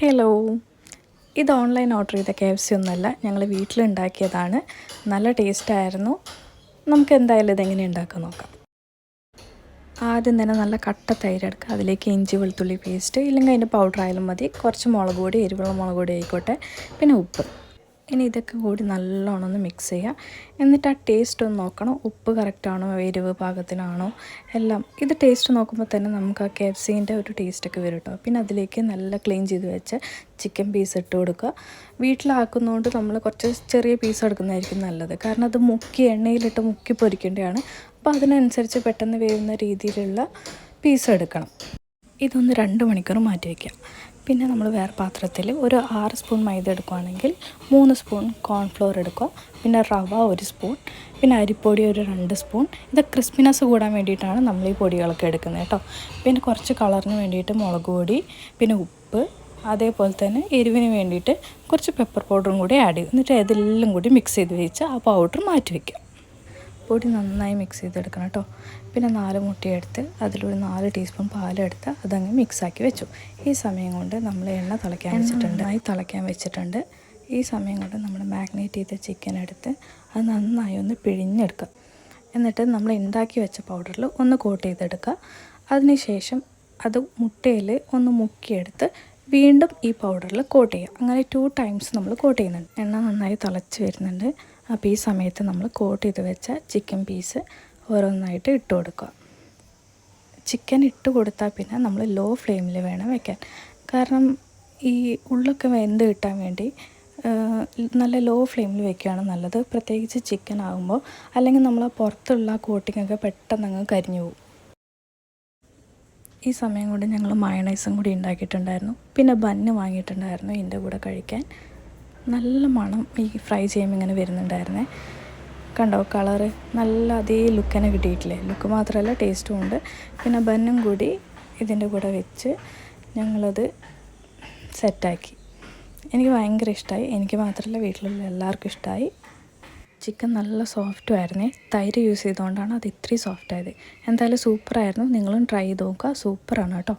Hello, ഇത് online order ചെയ്ത KFC ഒന്നുമല്ല, ഞങ്ങൾ വീട്ടിലുണ്ടാക്കിയതാണ്. നല്ല ടേസ്റ്റായിരുന്നു. നമുക്ക് എന്തായാലും ഇതെങ്ങനെ ഉണ്ടാക്കാൻ നോക്കാം. ആദ്യം തന്നെ നല്ല കട്ട തൈര് എടുക്കുക. അതിലേക്ക് ഇഞ്ചി വെളുത്തുള്ളി പേസ്റ്റ്, ഇല്ലെങ്കിൽ അതിൻ്റെ പൗഡർ ആയാലും മതി. കുറച്ച് മുളക് പൊടി, എരിവുള്ള മുളക് പൊടി ആയിക്കോട്ടെ, പിന്നെ ഉപ്പ്. ഇനി ഇതൊക്കെ കൂടി നല്ലോണം ഒന്ന് മിക്സ് ചെയ്യുക. എന്നിട്ട് ആ ടേസ്റ്റ് ഒന്ന് നോക്കണം, ഉപ്പ് കറക്റ്റാണോ, എരിവ് പാകത്തിനാണോ എല്ലാം. ഇത് ടേസ്റ്റ് നോക്കുമ്പോൾ തന്നെ നമുക്ക് ആ KFCൻ്റെ ഒരു ടേസ്റ്റൊക്കെ വരും കേട്ടോ. പിന്നെ അതിലേക്ക് നല്ല ക്ലീൻ ചെയ്ത് വെച്ച ചിക്കൻ പീസ് ഇട്ട് കൊടുക്കുക. വീട്ടിലാക്കുന്നതുകൊണ്ട് നമ്മൾ കുറച്ച് ചെറിയ പീസ് എടുക്കുന്നതായിരിക്കും നല്ലത്, കാരണം അത് മുക്കി എണ്ണയിലിട്ട് മുക്കി പൊരിക്കേണ്ടതാണ്. അപ്പോൾ അതിനനുസരിച്ച് പെട്ടെന്ന് വേവുന്ന രീതിയിലുള്ള പീസ് എടുക്കണം. ഇതൊന്ന് 2 മണിക്കൂർ മാറ്റി വയ്ക്കാം. പിന്നെ നമ്മൾ വേറെ പാത്രത്തിൽ ഒരു 6 സ്പൂൺ മൈദ എടുക്കുകയാണെങ്കിൽ 3 സ്പൂൺ കോൺഫ്ലോർ എടുക്കുക. പിന്നെ റവ 1 സ്പൂൺ, പിന്നെ അരിപ്പൊടി ഒരു 2 സ്പൂൺ. ഇത് ക്രിസ്പിനെസ് കൂടാൻ വേണ്ടിയിട്ടാണ് നമ്മൾ ഈ പൊടികളൊക്കെ എടുക്കുന്നത് കേട്ടോ. പിന്നെ കുറച്ച് കളറിന് വേണ്ടിയിട്ട് മുളക് പൊടി, പിന്നെ ഉപ്പ്, അതേപോലെ തന്നെ എരിവിന് വേണ്ടിയിട്ട് കുറച്ച് പെപ്പർ പൗഡറും കൂടി ആഡ് ചെയ്യും. എന്നിട്ട് ഇതെല്ലാം കൂടി മിക്സ് ചെയ്ത് വെച്ച് ആ പൗഡർ മാറ്റി വയ്ക്കാം. പൊടി നന്നായി മിക്സ് ചെയ്തെടുക്കണം കേട്ടോ. പിന്നെ 4 മുട്ടയെടുത്ത് അതിലൊരു 4 ടീസ്പൂൺ പാലെടുത്ത് അതങ്ങ് മിക്സാക്കി വെച്ചു. ഈ സമയം കൊണ്ട് നമ്മൾ എണ്ണ തിളയ്ക്കാൻ വെച്ചിട്ടുണ്ട്. ഈ സമയം കൊണ്ട് നമ്മൾ മാഗ്നേറ്റ് ചെയ്ത ചിക്കൻ എടുത്ത് അത് നന്നായി ഒന്ന് പിഴിഞ്ഞെടുക്കുക. എന്നിട്ട് നമ്മൾ ഉണ്ടാക്കി വെച്ച പൗഡറിൽ ഒന്ന് കോട്ട് ചെയ്തെടുക്കുക. അതിനുശേഷം അത് മുട്ടയിൽ ഒന്ന് മുക്കിയെടുത്ത് വീണ്ടും ഈ പൗഡറിൽ കോട്ട് ചെയ്യുക. അങ്ങനെ 2 ടൈംസ് നമ്മൾ കോട്ട് ചെയ്യുന്നുണ്ട്. എണ്ണ നന്നായി തിളച്ച് വരുന്നുണ്ട്. അപ്പോൾ ഈ സമയത്ത് നമ്മൾ കോട്ട് ചെയ്ത് വെച്ച ചിക്കൻ പീസ് ഓരോന്നായിട്ട് ഇട്ട് കൊടുക്കുക. ചിക്കൻ ഇട്ട് കൊടുത്താൽ പിന്നെ നമ്മൾ ലോ ഫ്ലെയിമിൽ വേണം വെക്കാൻ. കാരണം ഈ ഉള്ളൊക്കെ വെന്ത് കിട്ടാൻ വേണ്ടി നല്ല ലോ ഫ്ലെയിമിൽ വെക്കുകയാണ് നല്ലത്, പ്രത്യേകിച്ച് ചിക്കൻ ആകുമ്പോൾ. അല്ലെങ്കിൽ നമ്മൾ പുറത്തുള്ള കോട്ടിങ്ങൊക്കെ പെട്ടെന്ന് അങ്ങ് കരിഞ്ഞു പോകും. ഈ സമയം കൊണ്ട് ഞങ്ങൾ മയണൈസും കൂടി ഉണ്ടാക്കിയിട്ടുണ്ടായിരുന്നു. പിന്നെ ബന്ന് വാങ്ങിയിട്ടുണ്ടായിരുന്നു ഇതിൻ്റെ കൂടെ കഴിക്കാൻ. നല്ല മണം ഈ ഫ്രൈ ചെയ്യുമ്പോൾ ഇങ്ങനെ വരുന്നുണ്ടായിരുന്നേ. കണ്ടോ കളറ്, നല്ല അതേ ലുക്ക് തന്നെ കിട്ടിയിട്ടില്ലേ? ലുക്ക് മാത്രമല്ല ടേസ്റ്റും ഉണ്ട്. പിന്നെ ബന്നും കൂടി ഇതിൻ്റെ കൂടെ വെച്ച് ഞങ്ങളത് സെറ്റാക്കി. എനിക്ക് ഭയങ്കര ഇഷ്ടമായി. എനിക്ക് മാത്രമല്ല വീട്ടിലുള്ള എല്ലാവർക്കും ഇഷ്ടമായി. ചിക്കൻ നല്ല സോഫ്റ്റും ആയിരുന്നേ. തൈര് യൂസ് ചെയ്തുകൊണ്ടാണ് അത് ഇത്രയും സോഫ്റ്റ് ആയത്. എന്തായാലും സൂപ്പറായിരുന്നു. നിങ്ങളും ട്രൈ ചെയ്ത് നോക്കുക. സൂപ്പറാണ് കേട്ടോ.